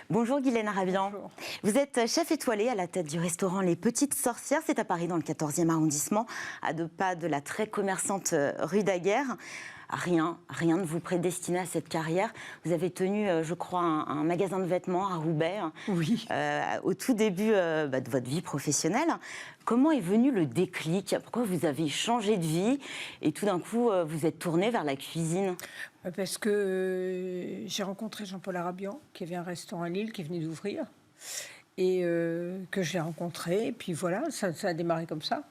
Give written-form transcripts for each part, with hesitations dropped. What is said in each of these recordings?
Bonjour Guylaine Arabian. Bonjour. Vous êtes chef étoilé à la tête du restaurant Les Petites Sorcières. C'est à Paris, dans le 14e arrondissement, à 2 pas de la très commerçante rue Daguerre. Rien ne vous prédestinait à cette carrière. Vous avez tenu, je crois, un magasin de vêtements à Roubaix, Oui. au tout début de votre vie professionnelle. Comment est venu le déclic? Pourquoi vous avez changé de vie et tout d'un coup, vous êtes tourné vers la cuisine? Parce que j'ai rencontré Jean-Paul Arabian, qui avait un restaurant à Lille, qui venait d'ouvrir, et que je l'ai rencontré. Et puis voilà, ça a démarré comme ça.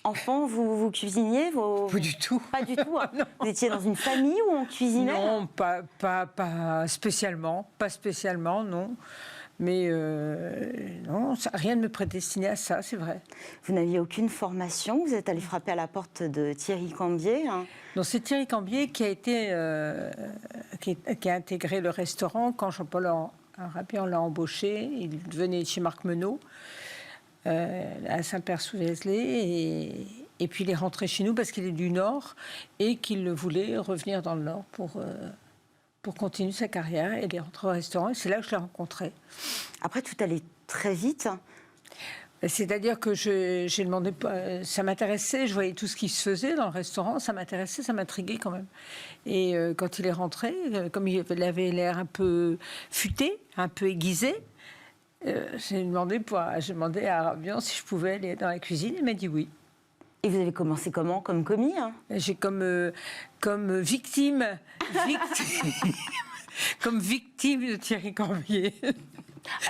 Enfant, vous cuisiniez Pas du tout. Pas du tout. Hein. Non. Vous étiez dans une famille où on cuisinait? Non, pas spécialement. Pas spécialement, non. Mais non, rien ne me prédestinait à ça, c'est vrai. Vous n'aviez aucune formation? Vous êtes allé frapper à la porte de Thierry Cambier, hein. Non, c'est Thierry Cambier qui a intégré le restaurant quand Jean-Paul Arabian l'a embauché. Il venait chez Marc Menot, à Saint-Père-sous-Vézelay, et puis il est rentré chez nous parce qu'il est du Nord et qu'il voulait revenir dans le Nord pour continuer sa carrière. Et il est rentré au restaurant et c'est là que je l'ai rencontré. Après, tout allait très vite. C'est-à-dire que j'ai demandé, ça m'intéressait, je voyais tout ce qui se faisait dans le restaurant, ça m'intéressait, ça m'intriguait quand même. Et quand il est rentré, comme il avait l'air un peu futé, un peu aiguisé, j'ai demandé à Arabian si je pouvais aller dans la cuisine. Il m'a dit oui. Et vous avez commencé comment? Comme commis, hein? J'ai comme victime comme victime de Thierry Cambier.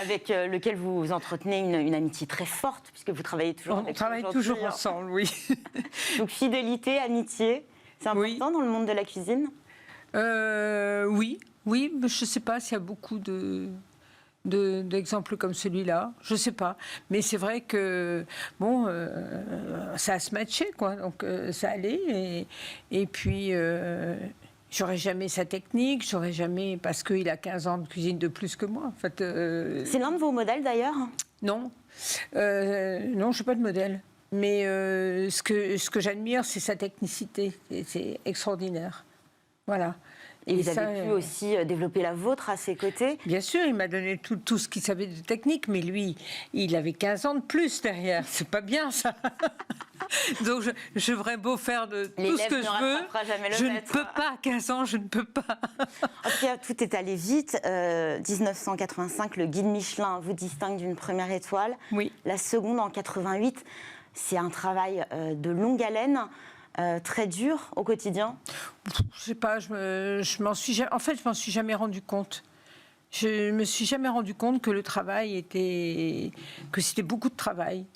Avec lequel vous entretenez une amitié très forte, puisque vous travaillez toujours avec lui. On travaille toujours ensemble, oui. Donc fidélité, amitié, c'est important Oui. dans le monde de la cuisine? Oui, mais je ne sais pas s'il y a beaucoup d'exemples comme celui-là. Je ne sais pas. Mais c'est vrai que, bon, ça a se matché, quoi. Donc ça allait. Et puis, j'aurais jamais sa technique, j'aurais jamais... Parce qu'il a 15 ans de cuisine de plus que moi. En fait, C'est l'un de vos modèles, d'ailleurs? non. Non, je ne suis pas de modèle. Mais ce que j'admire, c'est sa technicité. C'est extraordinaire. Voilà. Et vous avez pu aussi développer la vôtre à ses côtés? Bien sûr, il m'a donné tout ce qu'il savait de technique, mais lui, il avait 15 ans de plus derrière. C'est pas bien, ça. Donc, je devrais beau faire de tout ce que je veux. Je ne peux pas, à 15 ans, je ne peux pas. En tout cas, tout est allé vite. 1985, le guide Michelin vous distingue d'une première étoile. Oui. La seconde, en 88, c'est un travail de longue haleine. Très dur au quotidien? Je sais pas, je m'en suis jamais rendu compte. Je me suis jamais rendu compte que le travail que c'était beaucoup de travail.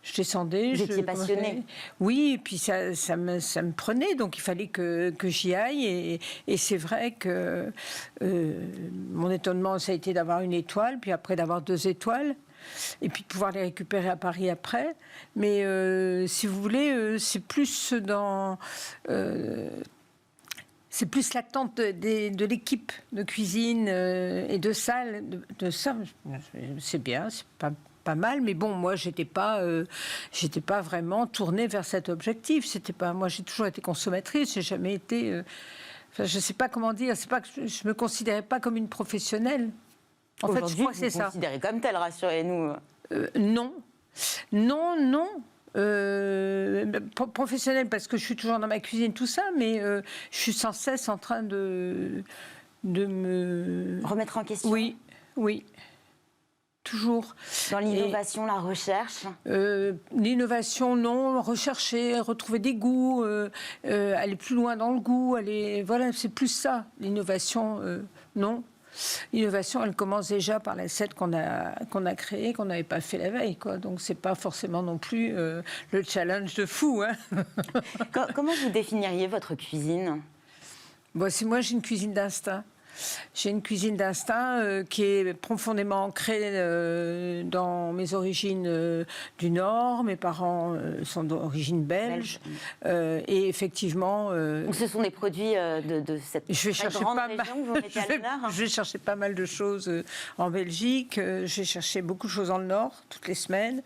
Je descendais. Vous étiez passionnée? Oui, et puis ça me prenait, donc il fallait que j'y aille. Et c'est vrai que mon étonnement, ça a été d'avoir une étoile, puis après d'avoir 2 étoiles. Et puis de pouvoir les récupérer à Paris après. Mais si vous voulez, c'est plus c'est plus l'attente de l'équipe de cuisine et de salle. De ça, c'est bien, c'est pas mal. Mais bon, moi, j'étais pas vraiment tournée vers cet objectif. Moi, j'ai toujours été consommatrice. J'ai jamais été... je sais pas comment dire. C'est pas que je me considérais pas comme une professionnelle. En fait, je crois que c'est ça. Vous considérez comme tel, rassurez-nous. Non. Professionnelle, parce que je suis toujours dans ma cuisine, tout ça, mais je suis sans cesse en train de me... Remettre en question? Oui. Toujours. Dans l'innovation, la recherche? L'innovation, non. Rechercher, retrouver des goûts, aller plus loin dans le goût, voilà, c'est plus ça. L'innovation, non. L'innovation, elle commence déjà par l'assiette qu'on a créée, qu'on n'avait pas fait la veille, quoi. Donc, c'est pas forcément non plus le challenge de fou, hein. Comment vous définiriez votre cuisine? Moi, j'ai une cuisine d'instinct. J'ai une cuisine d'instinct qui est profondément ancrée dans mes origines du Nord. Mes parents sont d'origine belge. Et effectivement... Donc ce sont des produits de cette très grande région que vous mettez à l'honneur? Je vais chercher pas mal de choses en Belgique. J'ai cherché beaucoup de choses dans le Nord, toutes les semaines.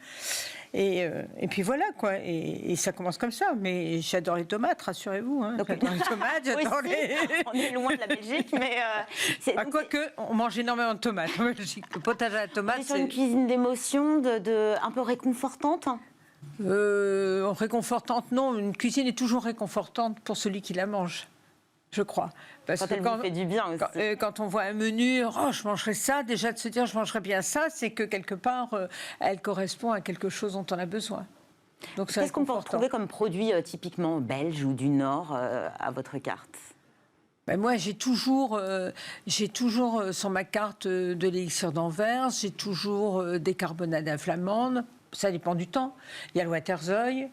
Et puis voilà, quoi. Et ça commence comme ça. Mais j'adore les tomates, rassurez-vous. Hein. J'adore les tomates, j'adore les... On est loin de la Belgique, mais... quoique, on mange énormément de tomates en Belgique. Le potage à la tomate, c'est sur une cuisine d'émotion, un peu réconfortante. Réconfortante, non. Une cuisine est toujours réconfortante pour celui qui la mange, je crois. Parce quand elle vous fait du bien aussi. Quand on voit un menu, je mangerai ça, déjà de se dire je mangerai bien ça, c'est que quelque part, elle correspond à quelque chose dont on a besoin. Donc qu'est-ce qu'on peut retrouver comme produit typiquement belge ou du Nord à votre carte? Moi, j'ai toujours sur ma carte de l'élixir d'Anvers, j'ai toujours des carbonades flamandes. Ça dépend du temps. Il y a le Waterzooi,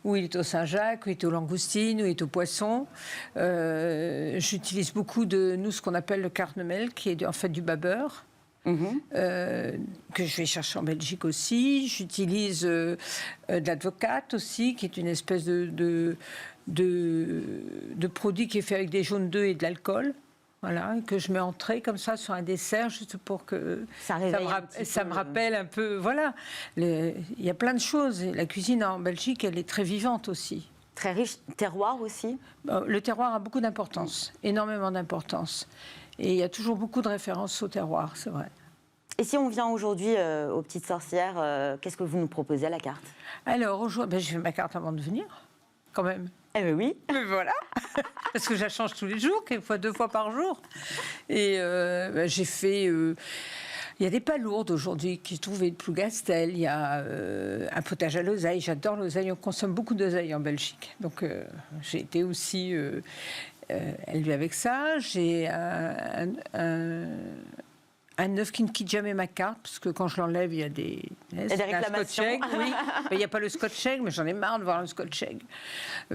où il est au Saint-Jacques, où il est aux langoustines, où il est au poisson. J'utilise beaucoup ce qu'on appelle le Karnemel, qui est en fait du babeur. Que je vais chercher en Belgique aussi. J'utilise de l'advocate aussi, qui est une espèce de produit qui est fait avec des jaunes d'œufs et de l'alcool. Voilà, que je mets en trait comme ça sur un dessert, juste pour que ça me rappelle un peu. Voilà, il y a plein de choses. La cuisine en Belgique, elle est très vivante aussi. Très riche. Terroir aussi? Le terroir a beaucoup d'importance, énormément d'importance. Et il y a toujours beaucoup de références au terroir, c'est vrai. Et si on vient aujourd'hui aux Petites Sorcières, qu'est-ce que vous nous proposez à la carte? Alors, aujourd'hui, je fais ma carte avant de venir, quand même. Eh bien oui. Mais voilà, parce que je la change tous les jours, quelquefois 2 fois par jour. Et j'ai fait... il y a des palourdes aujourd'hui qui trouvent de Plougastel. Il y a un potage à l'oseille. J'adore l'oseille. On consomme beaucoup d'oseille en Belgique. Donc j'ai été aussi élevée avec ça. J'ai un œuf qui ne quitte jamais ma carte, parce que quand je l'enlève, il y a des réclamations. Oui. Il n'y a pas le scotch egg, mais j'en ai marre de voir le scotch egg.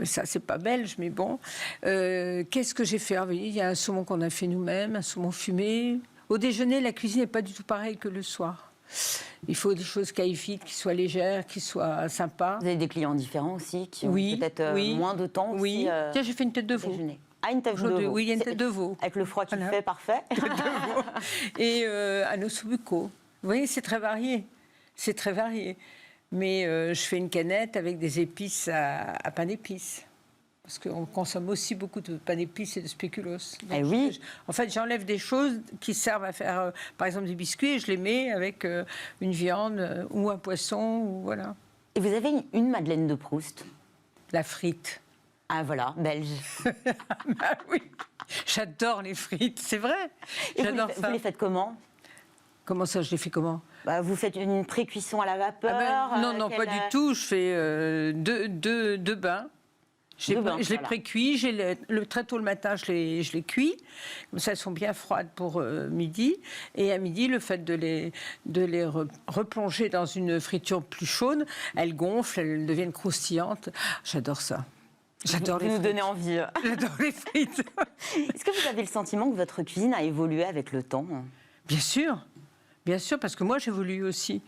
Ça, c'est pas belge, mais bon. Qu'est-ce que j'ai fait? Il y a un saumon qu'on a fait nous-mêmes, un saumon fumé. Au déjeuner, la cuisine n'est pas du tout pareille que le soir. Il faut des choses caïfiques, qui soient légères, qui soient sympas. Vous avez des clients différents aussi, qui ont peut-être moins de temps aussi. Oui, tiens, j'ai fait une tête de veau. Ah, une tête de veau. Oui, il y a une tête de veau. Avec le froid qui fait, parfait. Et un ossobuco. Vous voyez, c'est très varié. C'est très varié. Mais je fais une canette avec des épices à pain d'épices. Parce qu'on consomme aussi beaucoup de pain d'épices et de spéculoos. Eh oui. En fait, j'enlève des choses qui servent à faire, par exemple, des biscuits, et je les mets avec une viande ou un poisson, ou voilà. Et vous avez une Madeleine de Proust? La frite. Ah voilà, belge. Bah oui, j'adore les frites, c'est vrai. J'adore ça. Vous les faites comment? Comment ça, je les fais comment? Vous faites une pré-cuisson à la vapeur? Non, pas du tout. Je fais deux bains. Je les pré-cuis, très tôt le matin, je les cuis. Comme ça, elles sont bien froides pour midi. Et à midi, le fait de les replonger dans une friture plus chaude, elles gonflent, elles deviennent croustillantes. J'adore ça. J'adore les frites. Vous nous donnez envie. J'adore les frites. Est-ce que vous avez le sentiment que votre cuisine a évolué avec le temps? Bien sûr, parce que moi, j'évolue aussi.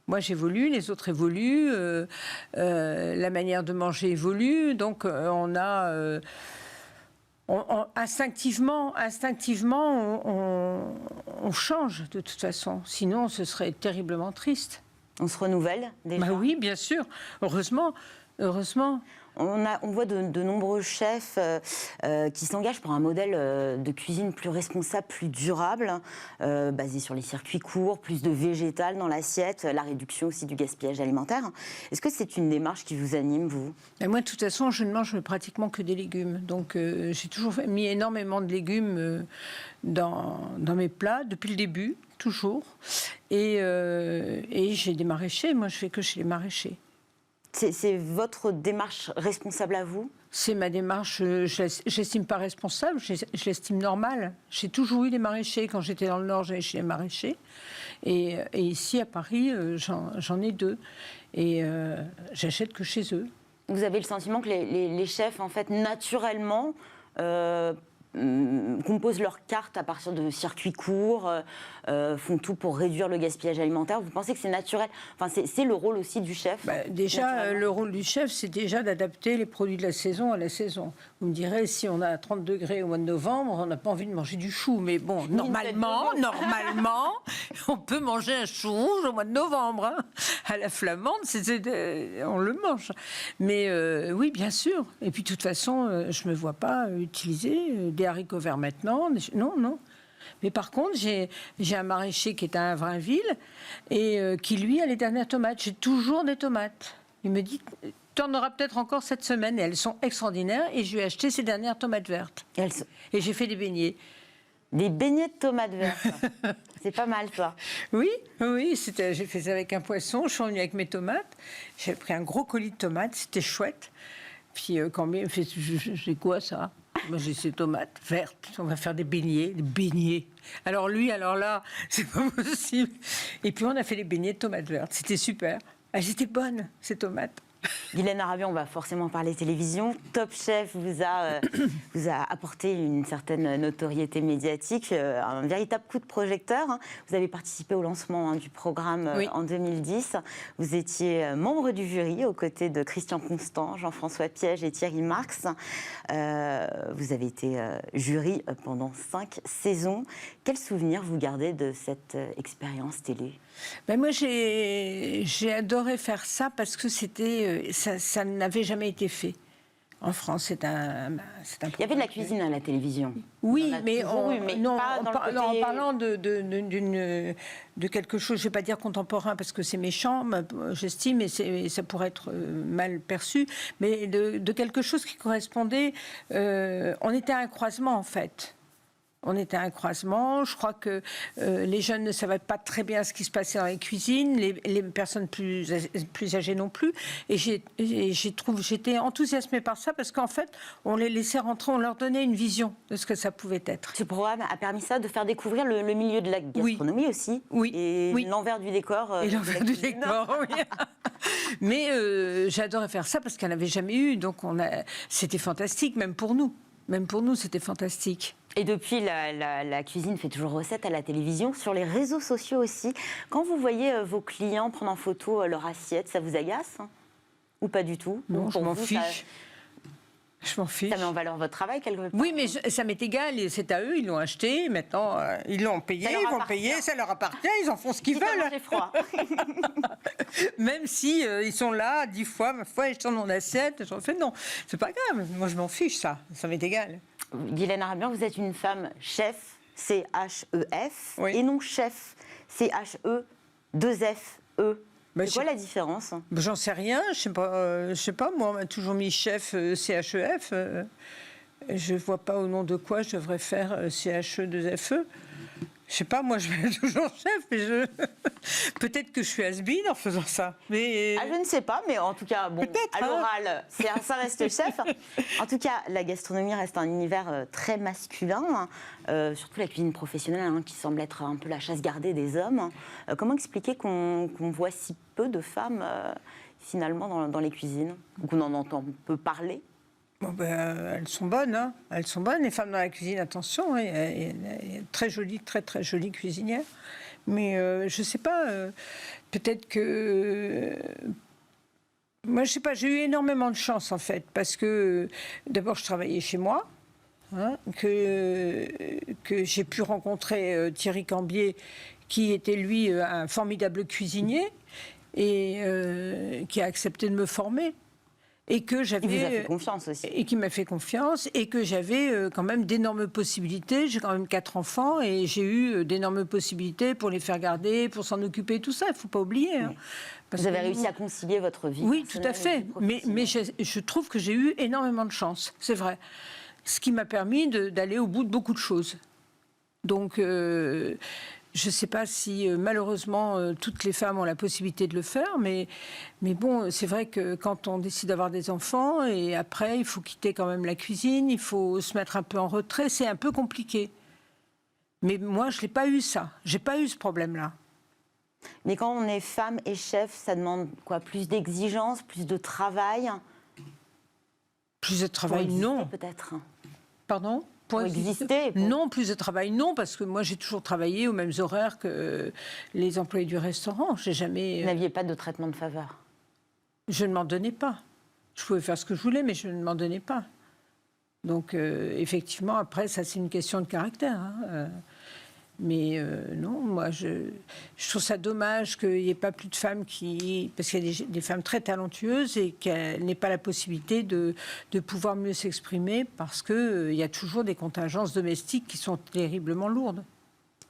Moi, j'évolue, les autres évoluent, la manière de manger évolue. Donc, instinctivement, on change de toute façon. Sinon, ce serait terriblement triste. On se renouvelle déjà? Oui, bien sûr. Heureusement. On voit de nombreux chefs qui s'engagent pour un modèle de cuisine plus responsable, plus durable, basé sur les circuits courts, plus de végétal dans l'assiette, la réduction aussi du gaspillage alimentaire. Est-ce que c'est une démarche qui vous anime, vous? Moi, de toute façon, je ne mange pratiquement que des légumes. Donc, j'ai toujours mis énormément de légumes dans mes plats, depuis le début, toujours. Et j'ai des maraîchers. Moi, je fais que chez les maraîchers. C'est votre démarche responsable à vous? C'est ma démarche, je l'estime pas responsable, je l'estime normale. J'ai toujours eu des maraîchers. Quand j'étais dans le Nord, j'allais chez les maraîchers. Et ici, à Paris, j'en ai 2. Et j'achète que chez eux. Vous avez le sentiment que les chefs, en fait, naturellement, composent leur carte à partir de circuits courts, font tout pour réduire le gaspillage alimentaire. Vous pensez que c'est naturel? Enfin, c'est le rôle aussi du chef? Déjà, le rôle du chef, c'est déjà d'adapter les produits de la saison à la saison. Vous me direz, si on a 30 degrés au mois de novembre, on n'a pas envie de manger du chou. Mais bon, normalement, on peut manger un chou rouge au mois de novembre. Hein. À la flamande, on le mange. Mais oui, bien sûr. Et puis, de toute façon, je ne me vois pas utiliser des haricots verts maintenant. Non. Mais par contre, j'ai un maraîcher qui est à Avrainville et qui, lui, a les dernières tomates. J'ai toujours des tomates. Il me dit, tu en auras peut-être encore cette semaine. Et elles sont extraordinaires. Et je lui ai acheté ces dernières tomates vertes. Et j'ai fait des beignets. Des beignets de tomates vertes. C'est pas mal, ça. Oui. J'ai fait ça avec un poisson. Je suis revenue avec mes tomates. J'ai pris un gros colis de tomates. C'était chouette. Puis quand il me fait, c'est quoi ça? Moi, j'ai ces tomates vertes. On va faire des beignets. Alors là, c'est pas possible. Et puis on a fait des beignets de tomates vertes. C'était super. Elles étaient bonnes, ces tomates. Guylaine Arabian, on va forcément parler télévision. Top Chef vous a apporté une certaine notoriété médiatique, un véritable coup de projecteur. Vous avez participé au lancement du programme en 2010. Vous étiez membre du jury aux côtés de Christian Constant, Jean-François Piège et Thierry Marx. Vous avez été jury pendant 5 saisons. Quel souvenir vous gardez de cette expérience télé? Moi, j'ai adoré faire ça parce que ça n'avait jamais été fait. En France, c'est un Il y avait de la cuisine à la télévision. Oui, mais en parlant de quelque chose, je ne vais pas dire contemporain parce que c'est méchant, j'estime, et ça pourrait être mal perçu, mais de quelque chose qui correspondait. On était à un croisement, en fait. On était à un croisement. Je crois que les jeunes ne savaient pas très bien ce qui se passait dans les cuisines, les personnes plus âgées non plus. Et j'étais enthousiasmée par ça parce qu'en fait, on les laissait rentrer, on leur donnait une vision de ce que ça pouvait être. Ce programme a permis ça, de faire découvrir le milieu de la gastronomie aussi. Et l'envers du décor. Et l'envers du décor, oui. Mais j'adorais faire ça parce qu'elle n'avait jamais eu. Donc c'était fantastique, même pour nous. Même pour nous, c'était fantastique. Et depuis, la cuisine fait toujours recette à la télévision, sur les réseaux sociaux aussi. Quand vous voyez vos clients prendre en photo leur assiette, ça vous agace? Ou pas du tout? Non, je m'en fiche. Je m'en fiche. Ça met en valeur votre travail quelque part? Oui, mais ça m'est égal. C'est à eux, ils l'ont acheté. Maintenant, ils l'ont payé, ils vont payer. Ça leur appartient. Ils en font ce qu'ils veulent. J'ai froid. Même si ils sont là 10 fois, ma foi, ils sont dans mon assiette. J'en fais non. C'est pas grave. Moi, je m'en fiche, ça. Ça m'est égal. Guylaine Arabian, vous êtes une femme chef, C-H-E-F, oui. Et non chef, C-H-E-2-F-E. C'est quoi la différence? J'en sais rien, je sais pas. Moi, on m'a toujours mis chef C-H-E-F. Je vois pas au nom de quoi je devrais faire C-H-E-2-F-E. Je sais pas, moi je vais toujours chef, mais peut-être que je suis has-been en faisant ça. Mais... je ne sais pas, mais en tout cas, bon, à l'oral, ça reste chef. En tout cas, la gastronomie reste un univers très masculin, surtout la cuisine professionnelle, qui semble être un peu la chasse gardée des hommes. Comment expliquer qu'on voit si peu de femmes, finalement, dans les cuisines, ou qu'on en entend peu parler? Elles sont bonnes, hein. Elles sont bonnes, les femmes dans la cuisine, attention, il y a très jolies, très très jolies cuisinières. Mais je sais pas, peut-être que... Moi, je sais pas, j'ai eu énormément de chance, en fait, parce que d'abord, je travaillais chez moi, que j'ai pu rencontrer Thierry Cambier, qui était, lui, un formidable cuisinier, et qui a accepté de me former. Et que j'avais, il vous a fait confiance aussi. Et qui m'a fait confiance, et que j'avais quand même d'énormes possibilités. J'ai quand même 4 enfants, et j'ai eu d'énormes possibilités pour les faire garder, pour s'en occuper, tout ça, il ne faut pas oublier. Hein. Vous avez réussi à concilier votre vie? Oui, tout à fait. Mais je trouve que j'ai eu énormément de chance, c'est vrai. Ce qui m'a permis d'aller au bout de beaucoup de choses. Donc... je ne sais pas si, malheureusement, toutes les femmes ont la possibilité de le faire, mais bon, c'est vrai que quand on décide d'avoir des enfants, et après, il faut quitter quand même la cuisine, il faut se mettre un peu en retrait, c'est un peu compliqué. Mais moi, je n'ai pas eu ça. Je n'ai pas eu ce problème-là. Mais quand on est femme et chef, ça demande quoi? Plus d'exigence, plus de travail? Plus de travail, non. Peut-être. Pardon? pour exister Non, plus de travail, non, parce que moi j'ai toujours travaillé aux mêmes horaires que les employés du restaurant. J'ai jamais. Vous n'aviez pas de traitement de faveur? Je ne m'en donnais pas. Je pouvais faire ce que je voulais, mais je ne m'en donnais pas. Donc, effectivement, après, ça, c'est une question de caractère. Hein. Mais non, moi, je trouve ça dommage qu'il n'y ait pas plus de femmes qui... Parce qu'il y a des femmes très talentueuses et qu'elles n'aient pas la possibilité de pouvoir mieux s'exprimer parce qu'il y a toujours des contingences domestiques qui sont terriblement lourdes.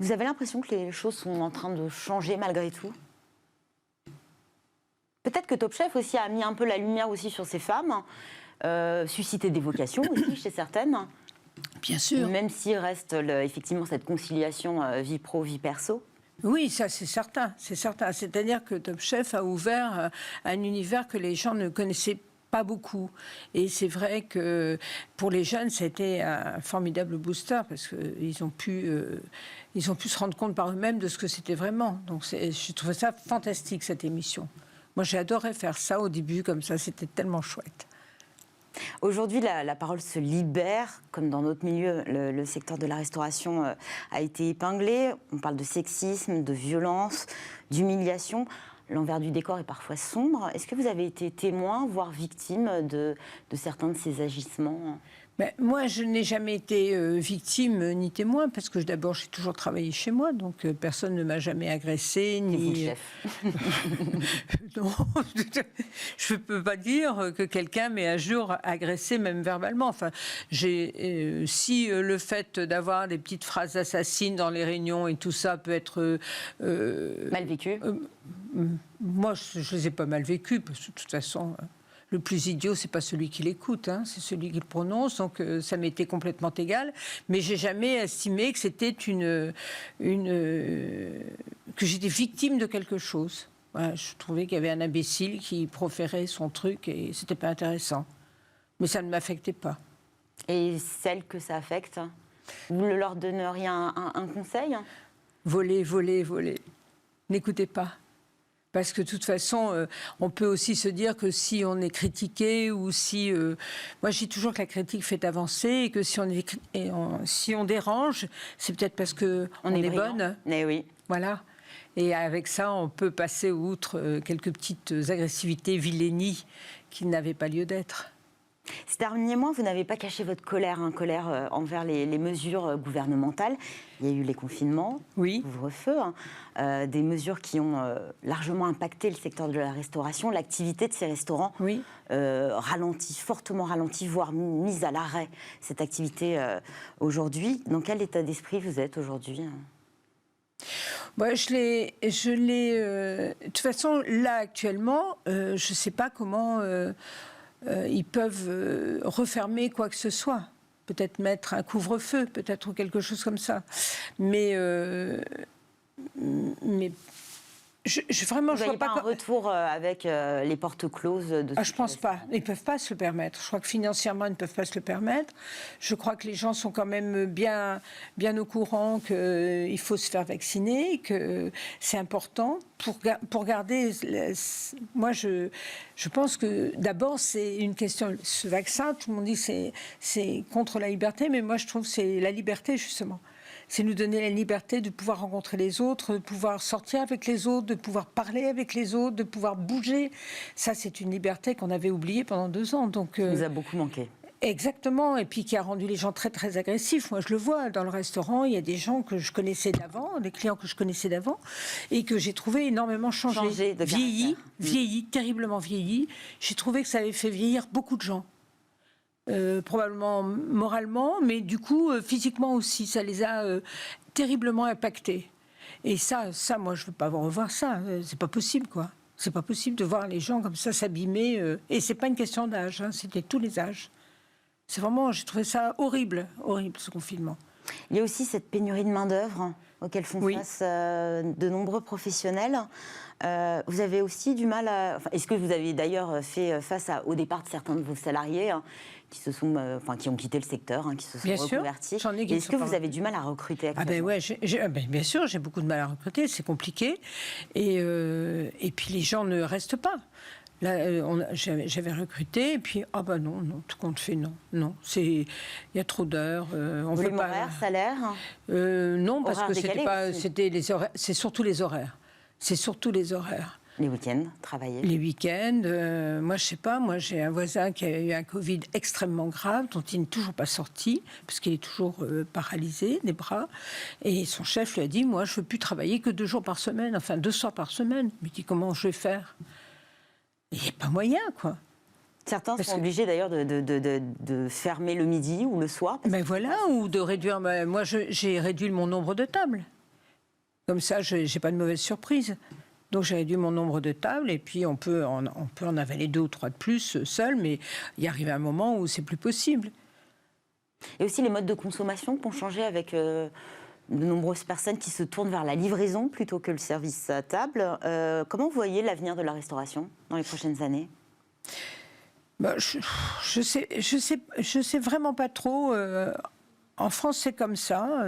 Vous avez l'impression que les choses sont en train de changer malgré tout? Peut-être que Top Chef aussi a mis un peu la lumière aussi sur ces femmes, suscité des vocations aussi chez certaines. Bien sûr. Même s'il reste effectivement cette conciliation vie pro, vie perso. Oui, ça c'est certain, c'est certain. C'est-à-dire que Top Chef a ouvert un univers que les gens ne connaissaient pas beaucoup. Et c'est vrai que pour les jeunes, ça a été un formidable booster parce qu'ils ont pu se rendre compte par eux-mêmes de ce que c'était vraiment. Donc je trouvais ça fantastique, cette émission. Moi, j'ai adoré faire ça au début, comme ça, c'était tellement chouette. Aujourd'hui, la parole se libère, comme dans notre milieu, le secteur de la restauration a été épinglé. On parle de sexisme, de violence, d'humiliation. L'envers du décor est parfois sombre. Est-ce que vous avez été témoin, voire victime de certains de ces agissements ? Ben, moi, je n'ai jamais été victime ni témoin, parce que d'abord, j'ai toujours travaillé chez moi, donc personne ne m'a jamais agressée, ni... Vous, le chef. Non, je ne peux pas dire que quelqu'un m'ait un jour agressé, même verbalement. Enfin, si le fait d'avoir des petites phrases assassines dans les réunions et tout ça peut être... mal vécu moi, je ne les ai pas mal vécues, parce que de toute façon... Le plus idiot, c'est pas celui qui l'écoute, hein, c'est celui qui le prononce. Donc ça m'était complètement égal. Mais j'ai jamais estimé que c'était que j'étais victime de quelque chose. Voilà, je trouvais qu'il y avait un imbécile qui proférait son truc et c'était pas intéressant. Mais ça ne m'affectait pas. Et celles que ça affecte, vous leur donneriez un conseil ? Voler, voler, voler. N'écoutez pas. Parce que de toute façon, on peut aussi se dire que si on est critiqué ou si... moi, je dis toujours que la critique fait avancer et que si on dérange, c'est peut-être parce qu'on est bonne. Mais oui. Voilà. Et avec ça, on peut passer outre quelques petites agressivités, vilainies qui n'avaient pas lieu d'être. Ces derniers mois, vous n'avez pas caché votre colère, envers les mesures gouvernementales. Il y a eu les confinements, oui. Couvre-feu, des mesures qui ont largement impacté le secteur de la restauration. L'activité de ces restaurants oui. fortement ralentie, voire mise à l'arrêt, cette activité aujourd'hui. Dans quel état d'esprit vous êtes aujourd'hui ? Bah, de toute façon, là, actuellement, je ne sais pas comment... ils peuvent refermer quoi que ce soit. Peut-être mettre un couvre-feu, peut-être quelque chose comme ça. Mais vraiment, vous je vois pas un retour avec les portes closes de je pense pas. Ils peuvent pas se le permettre. Je crois que financièrement, ils ne peuvent pas se le permettre. Je crois que les gens sont quand même bien au courant qu'il faut se faire vacciner, que c'est important pour garder. Moi, je pense que d'abord, c'est une question. Ce vaccin, tout le monde dit c'est contre la liberté, mais moi, je trouve que c'est la liberté justement. C'est nous donner la liberté de pouvoir rencontrer les autres, de pouvoir sortir avec les autres, de pouvoir parler avec les autres, de pouvoir bouger. Ça, c'est une liberté qu'on avait oubliée pendant 2 ans. Donc, ça nous a beaucoup manqué. Exactement, et puis qui a rendu les gens très, très agressifs. Moi, je le vois dans le restaurant, il y a des gens que je connaissais d'avant, des clients que je connaissais d'avant, et que j'ai trouvé énormément changé. Vieilli, terriblement vieilli. J'ai trouvé que ça avait fait vieillir beaucoup de gens. Probablement moralement, mais du coup, physiquement aussi. Ça les a terriblement impactés. Et ça, moi, je ne veux pas revoir ça. C'est pas possible, quoi. C'est pas possible de voir les gens comme ça s'abîmer. Et c'est pas une question d'âge, hein, c'était tous les âges. C'est vraiment, j'ai trouvé ça horrible, ce confinement. Il y a aussi cette pénurie de main-d'œuvre auquel font face de nombreux professionnels. Vous avez aussi du mal à... est-ce que vous avez d'ailleurs fait face au départ de certains de vos salariés qui ont quitté le secteur, qui se sont reconvertis. Est-ce que vous avez du mal à recruter actuellement? Bien sûr, j'ai beaucoup de mal à recruter, c'est compliqué. Et puis les gens ne restent pas. Là, j'avais recruté, et puis, ah ben non, tout compte fait, non. Il y a trop d'heures. On veut pas. Horaire, salaire non, parce horaire que c'était les horaires. C'est surtout les horaires. Les week-ends, travailler. Les week-ends, moi je sais pas, j'ai un voisin qui a eu un Covid extrêmement grave, dont il n'est toujours pas sorti, parce qu'il est toujours paralysé des bras. Et son chef lui a dit, moi je ne veux plus travailler que 2 jours par semaine, enfin 2 soirs par semaine. Il me dit, comment je vais faire? Il n'y a pas moyen, quoi. Certains sont obligés d'ailleurs de fermer le midi ou le soir. Mais voilà, ou de réduire. Moi j'ai réduit mon nombre de tables. Comme ça, je n'ai pas de mauvaise surprise. Donc j'ai réduit mon nombre de tables et puis on peut en avaler 2 ou 3 de plus seul, mais il y arrive un moment où c'est plus possible. Et aussi les modes de consommation qui ont changé avec de nombreuses personnes qui se tournent vers la livraison plutôt que le service à table. Comment vous voyez l'avenir de la restauration dans les prochaines années ? Je sais vraiment pas trop. En France, c'est comme ça.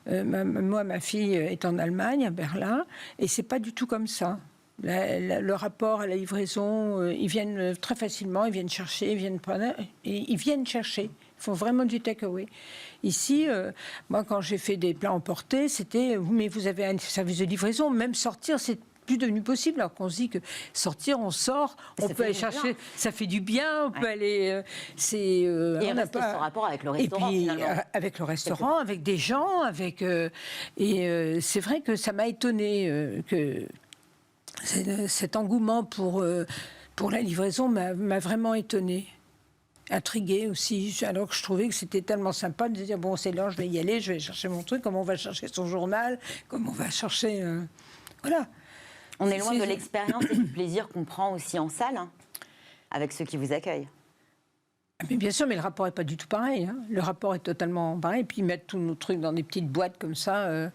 Moi, ma fille est en Allemagne, à Berlin, et c'est pas du tout comme ça. Le rapport à la livraison, ils viennent très facilement, ils viennent chercher, ils viennent chercher. Ils font vraiment du take-away. Ici, moi, quand j'ai fait des plats emportés, c'était mais vous avez un service de livraison, même sortir, c'est plus devenu possible, alors qu'on se dit que sortir, on sort, on peut aller chercher, ça fait du bien, on peut aller... et on n'a pas ce rapport avec le restaurant, et puis, finalement. avec le restaurant, avec des gens, c'est vrai que ça m'a étonnée que cet engouement pour la livraison m'a vraiment étonnée. Intriguée aussi, alors que je trouvais que c'était tellement sympa de dire, bon, c'est l'heure, je vais y aller, je vais chercher mon truc, comment on va chercher son journal, comment on va chercher... voilà. On est loin de l'expérience et du plaisir qu'on prend aussi en salle, avec ceux qui vous accueillent. Mais bien sûr, mais le rapport n'est pas du tout pareil. Le rapport est totalement pareil. Et puis mettre tous nos trucs dans des petites boîtes comme ça,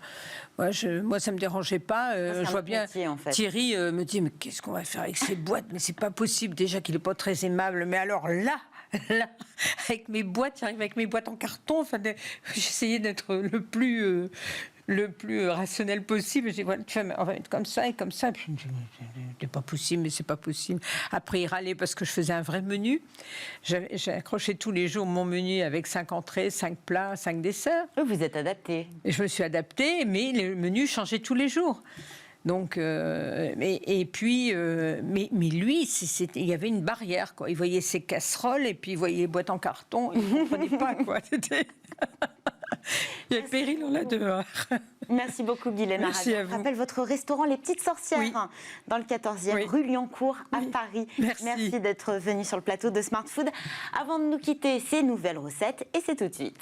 moi, ça ne me dérangeait pas. Je vois bien métier, en fait. Thierry me dit, mais qu'est-ce qu'on va faire avec ces boîtes? Mais c'est pas possible, déjà qu'il n'est pas très aimable. Mais alors là, avec mes boîtes, j'arrive avec mes boîtes en carton. Enfin, j'essayais d'être le plus rationnel possible. Je dis, voilà, on va être comme ça et comme ça. Puis, c'est pas possible, mais c'est pas possible. Après, il râlait parce que je faisais un vrai menu. J'ai accroché tous les jours mon menu avec 5 entrées, 5 plats, 5 desserts. Vous êtes adapté. Et je me suis adaptée, mais le menu changeait tous les jours. Donc, mais lui, il y avait une barrière, quoi. Il voyait ses casseroles et puis il voyait les boîtes en carton. Il ne comprenait pas, quoi. Il y a le péril, on l'a dehors. Merci beaucoup, Guylaine Aragon. Merci à vous. Je rappelle votre restaurant Les Petites Sorcières, oui. dans le 14e, oui. rue Liancourt, à Paris. Merci d'être venu sur le plateau de Smart Food. Avant de nous quitter, ces nouvelles recettes, et c'est tout de suite.